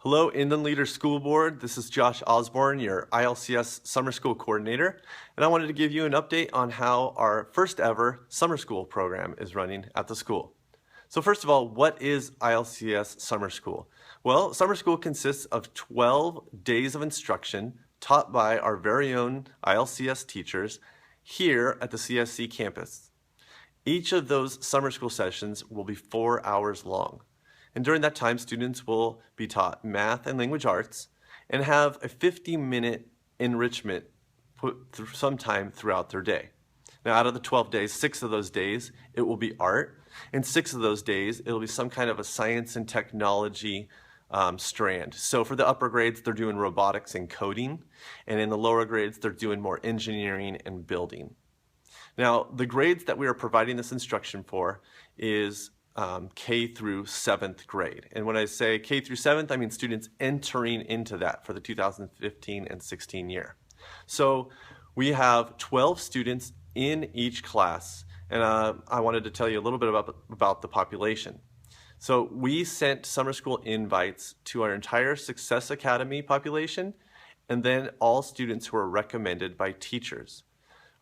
Hello, Inland Leader School Board. This is Josh Osborn, your ILCS Summer School Coordinator, and I wanted to give you an update on how our first ever summer school program is running at the school. So first of all, what is ILCS Summer School? Well, summer school consists of 12 days of instruction taught by our very own ILCS teachers here at the CSC campus. Each of those summer school sessions will be 4 hours long. And during that time, students will be taught math and language arts and have a 50-minute enrichment put through sometime throughout their day. Now, out of the 12 days, 6 of those days, it will be art, and 6 of those days, it'll be some kind of a science and technology strand. So for the upper grades, they're doing robotics and coding, and in the lower grades, they're doing more engineering and building. Now, the grades that we are providing this instruction for is K through 7th grade. And when I say K through 7th, I mean students entering into that for the 2015 and 16 year. So we have 12 students in each class, and I wanted to tell you a little bit about the population. So we sent summer school invites to our entire Success Academy population, and then all students who are recommended by teachers.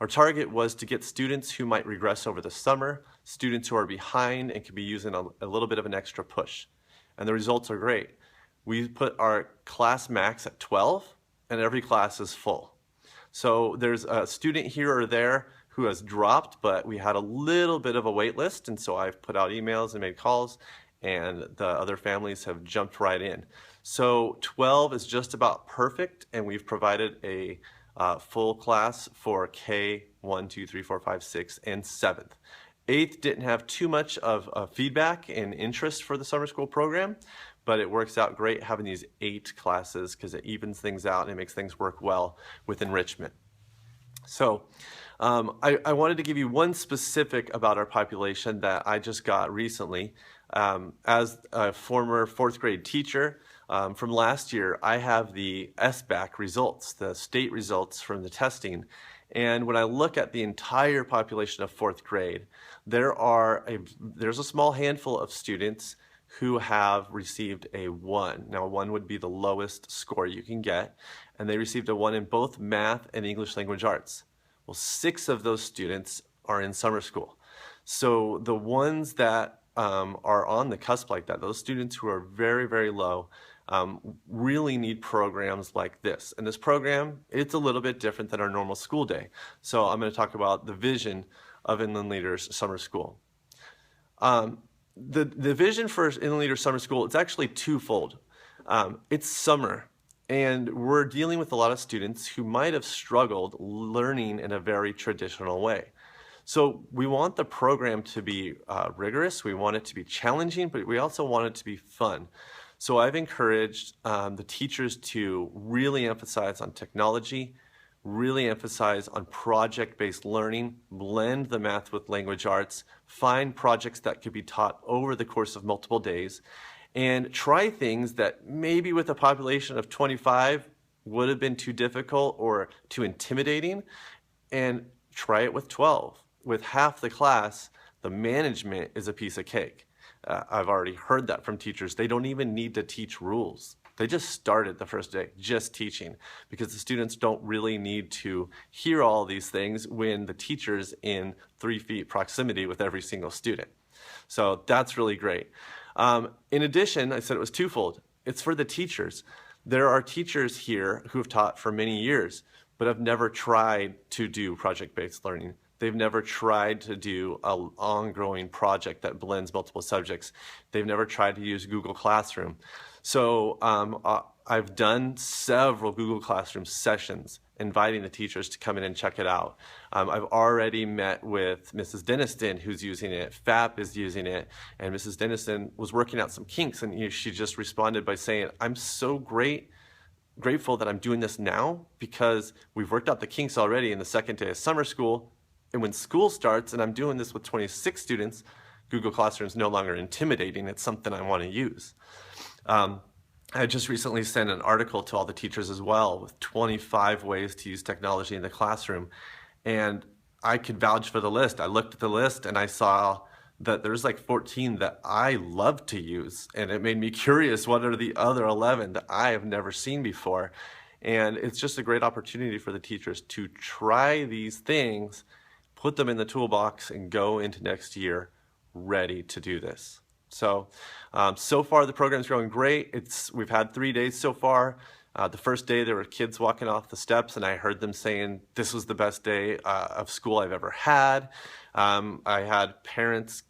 Our target was to get students who might regress over the summer, students who are behind and could be using a little bit of an extra push. And the results are great. We put our class max at 12, and every class is full. So there's a student here or there who has dropped, but we had a little bit of a wait list, and so I've put out emails and made calls, and the other families have jumped right in. So 12 is just about perfect, and we've provided a full class for K 1, 2, 3, 4, 5, 6, and 7th. 8th didn't have too much of feedback and interest for the summer school program, but it works out great having these 8 classes because it evens things out and it makes things work well with enrichment. So I wanted to give you one specific about our population that I just got recently. As a former 4th grade teacher, from last year, I have the SBAC results, the state results from the testing. And when I look at the entire population of 4th grade, there's a small handful of students who have received a 1. Now, a 1 would be the lowest score you can get, and they received a 1 in both math and English language arts. Well, 6 of those students are in summer school. So the ones that are on the cusp like that, those students who are very, very low, really need programs like this. And this program, it's a little bit different than our normal school day. So I'm going to talk about the vision of Inland Leaders Summer School. The vision for Inland Leaders Summer School, it's actually twofold. It's summer, and we're dealing with a lot of students who might have struggled learning in a very traditional way. So we want the program to be rigorous, we want it to be challenging, but we also want it to be fun. So I've encouraged the teachers to really emphasize on technology, really emphasize on project-based learning, blend the math with language arts, find projects that could be taught over the course of multiple days, and try things that maybe with a population of 25 would have been too difficult or too intimidating, and try it with 12. With half the class, the management is a piece of cake. I've already heard that from teachers. They don't even need to teach rules. They just started the first day just teaching because the students don't really need to hear all these things when the teacher's in 3 feet proximity with every single student. So that's really great. In addition, I said it was twofold. It's for the teachers. There are teachers here who have taught for many years but have never tried to do project-based learning. They've never tried to do an ongoing project that blends multiple subjects. They've never tried to use Google Classroom. So I've done several Google Classroom sessions inviting the teachers to come in and check it out. I've already met with Mrs. Denniston, who's using it. FAP is using it, and Mrs. Denniston was working out some kinks, and she just responded by saying, I'm so grateful that I'm doing this now because we've worked out the kinks already in the second day of summer school. And when school starts and I'm doing this with 26 students, Google Classroom is no longer intimidating. It's something I want to use. I just recently sent an article to all the teachers as well with 25 ways to use technology in the classroom. And I could vouch for the list. I looked at the list and I saw that there's like 14 that I love to use, and it made me curious, what are the other 11 that I have never seen before? And it's just a great opportunity for the teachers to try these things, put them in the toolbox, and go into next year ready to do this. So, so far the program's going great. We've had 3 days so far. The first day there were kids walking off the steps, and I heard them saying this was the best day of school I've ever had. I had parents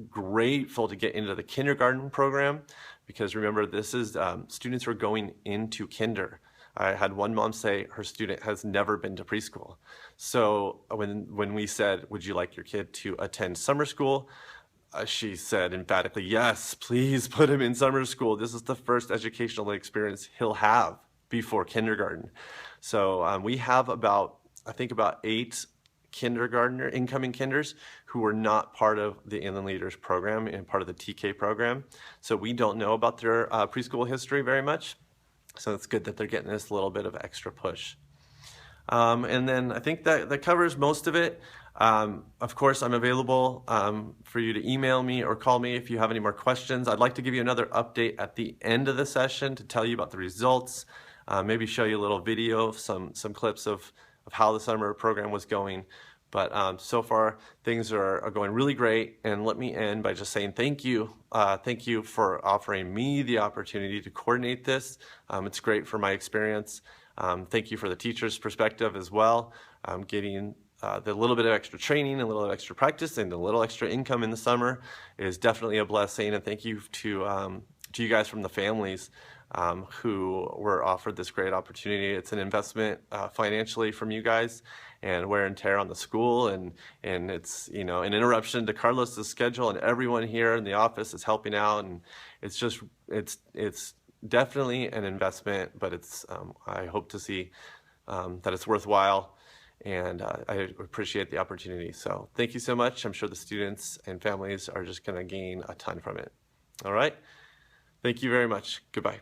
grateful to get into the kindergarten program, because remember, this is students who are going into kinder. I had one mom say her student has never been to preschool. So when we said, would you like your kid to attend summer school? She said emphatically, yes, please put him in summer school. This is the first educational experience he'll have before kindergarten. So we have about 8 incoming kinders who were not part of the Inland Leaders program and part of the TK program. So we don't know about their preschool history very much. So it's good that they're getting this little bit of extra push. And then I think that covers most of it. Of course, I'm available for you to email me or call me if you have any more questions. I'd like to give you another update at the end of the session to tell you about the results, maybe show you a little video, some clips of how the summer program was going. But so far, things are going really great. And let me end by just saying thank you. Thank you for offering me the opportunity to coordinate this. It's great for my experience. Thank you for the teacher's perspective as well. Getting the little bit of extra training, a little extra practice, and a little extra income in the summer is definitely a blessing. And thank you to you guys from the families who were offered this great opportunity. It's an investment financially from you guys, and wear and tear on the school, and it's an interruption to Carlos's schedule, and everyone here in the office is helping out, and it's definitely an investment, but I hope to see that it's worthwhile, and I appreciate the opportunity. So thank you so much. I'm sure the students and families are just going to gain a ton from it. All right. Thank you very much. Goodbye.